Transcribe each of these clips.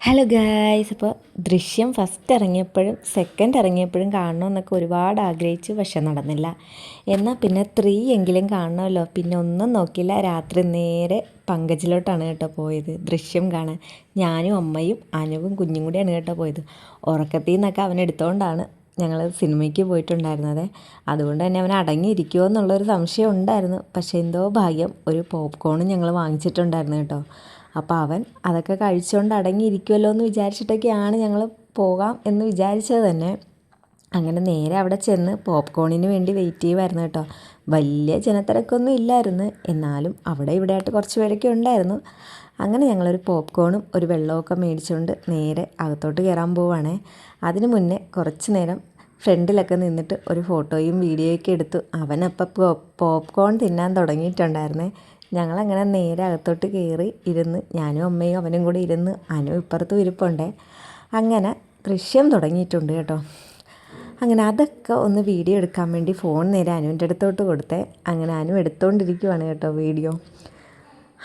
Hello guys, അപ്പോൾ ദൃശ്യം first ഇറങ്ങിയപ്പോഴും second ഇറങ്ങിയപ്പോഴും കാണണമെന്നൊക്കെ ഒരുപാട് ആഗ്രഹിച്ചു, പക്ഷെ നടന്നില്ല. എന്നാൽ പിന്നെ 3 എങ്കിലും കാണണമല്ലോ. പിന്നെ ഒന്നും നോക്കിയില്ല, രാത്രി നേരെ പങ്കജിലോട്ടാണ് കേട്ടോ പോയത് ദൃശ്യം കാണാൻ. ഞാനും അമ്മയും അനുവും കുഞ്ഞും കൂടിയാണ് കേട്ടോ പോയത്. ഉറക്കത്തിൽ നിന്നൊക്കെ അവനെടുത്തുകൊണ്ടാണ് ഞങ്ങൾ സിനിമയ്ക്ക് പോയിട്ടുണ്ടായിരുന്നത്. അതുകൊണ്ട് തന്നെ അവൻ അടങ്ങിയിരിക്കുമോ എന്നുള്ളൊരു സംശയം ഉണ്ടായിരുന്നു. പക്ഷേ എന്തോ ഭാഗ്യം, ഒരു പോപ്കോണും ഞങ്ങൾ വാങ്ങിച്ചിട്ടുണ്ടായിരുന്നു കേട്ടോ. അപ്പോൾ അവൻ അതൊക്കെ കഴിച്ചുകൊണ്ട് അടങ്ങിയിരിക്കുമല്ലോ എന്ന് വിചാരിച്ചിട്ടൊക്കെയാണ് ഞങ്ങൾ പോകാം എന്ന് വിചാരിച്ചത് തന്നെ. അങ്ങനെ നേരെ അവിടെ ചെന്ന് പോപ്കോണിന് വേണ്ടി വെയിറ്റ് ചെയ്യുമായിരുന്നു കേട്ടോ. വലിയ ജനത്തിരക്കൊന്നും ഇല്ലായിരുന്നു, എന്നാലും അവിടെ ഇവിടെ ആയിട്ട് കുറച്ച് പേരൊക്കെ ഉണ്ടായിരുന്നു. അങ്ങനെ ഞങ്ങളൊരു പോപ്കോണും ഒരു വെള്ളമൊക്കെ മേടിച്ചുകൊണ്ട് നേരെ അകത്തോട്ട് കയറാൻ പോവുകയാണേ. അതിന് മുന്നേ കുറച്ച് നേരം ഫ്രണ്ടിലൊക്കെ നിന്നിട്ട് ഒരു ഫോട്ടോയും വീഡിയോയൊക്കെ എടുത്തു. അവനപ്പോൾ പോപ്കോൺ തിന്നാൻ തുടങ്ങിയിട്ടുണ്ടായിരുന്നേ. ഞങ്ങളങ്ങനെ നേരെ അകത്തോട്ട് കയറി ഇരുന്ന്, ഞാനും അമ്മയും അവനും കൂടി ഇരുന്ന്, അനു ഇപ്പുറത്തും ഇരിപ്പുണ്ടേ. അങ്ങനെ ദൃശ്യം തുടങ്ങിയിട്ടുണ്ട് കേട്ടോ. അങ്ങനെ അതൊക്കെ ഒന്ന് വീഡിയോ എടുക്കാൻ വേണ്ടി ഫോൺ നേരെ അനുവിൻ്റെ അടുത്തോട്ട് കൊടുത്തേ. അങ്ങനെ അനു എടുത്തുകൊണ്ടിരിക്കുവാണ് കേട്ടോ വീഡിയോ.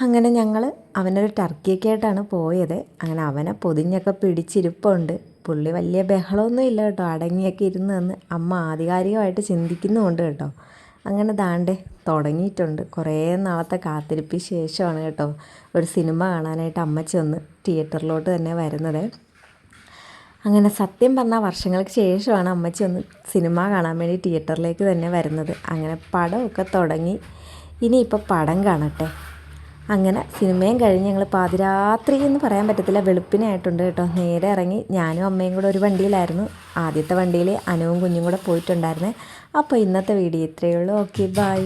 അങ്ങനെ ഞങ്ങൾ അവനൊരു ടർക്കിയൊക്കെ ആയിട്ടാണ് പോയത്. അങ്ങനെ അവനെ പൊതിഞ്ഞൊക്കെ പിടിച്ചിരിപ്പുണ്ട്. പുള്ളി വലിയ ബഹളമൊന്നും ഇല്ല കേട്ടോ, അടങ്ങിയൊക്കെ ഇരുന്ന് അമ്മ ആധികാരികമായിട്ട് ചിന്തിക്കുന്നുമുണ്ട് കേട്ടോ. അങ്ങനെ ദാണ്ടെ തുടങ്ങിയിട്ടുണ്ട്. കുറേ നാളത്തെ കാത്തിരിപ്പിന് ശേഷമാണ് കേട്ടോ ഒരു സിനിമ കാണാനായിട്ട് അമ്മച്ചി ഒന്ന് തിയേറ്ററിലോട്ട് തന്നെ വരുന്നത്. അങ്ങനെ സത്യം പറഞ്ഞാൽ വർഷങ്ങൾക്ക് ശേഷമാണ് അമ്മച്ചി ഒന്ന് സിനിമ കാണാൻ വേണ്ടി തിയേറ്ററിലേക്ക് തന്നെ വരുന്നത്. അങ്ങനെ പടമൊക്കെ തുടങ്ങി, ഇനിയിപ്പോൾ പടം കാണട്ടെ. അങ്ങനെ സിനിമയും കഴിഞ്ഞ് ഞങ്ങൾ പാതിരാത്രി എന്ന് പറയാൻ പറ്റത്തില്ല, വെളുപ്പിനായിട്ടുണ്ട് കേട്ടോ. നേരെ ഇറങ്ങി ഞാനും അമ്മയും കൂടെ ഒരു വണ്ടിയിലായിരുന്നു. ആദ്യത്തെ വണ്ടിയിൽ അനുവും കുഞ്ഞും കൂടെ പോയിട്ടുണ്ടായിരുന്നേ. അപ്പോൾ ഇന്നത്തെ വീഡിയോ ഇത്രയേ ഉള്ളൂ. Okay, by.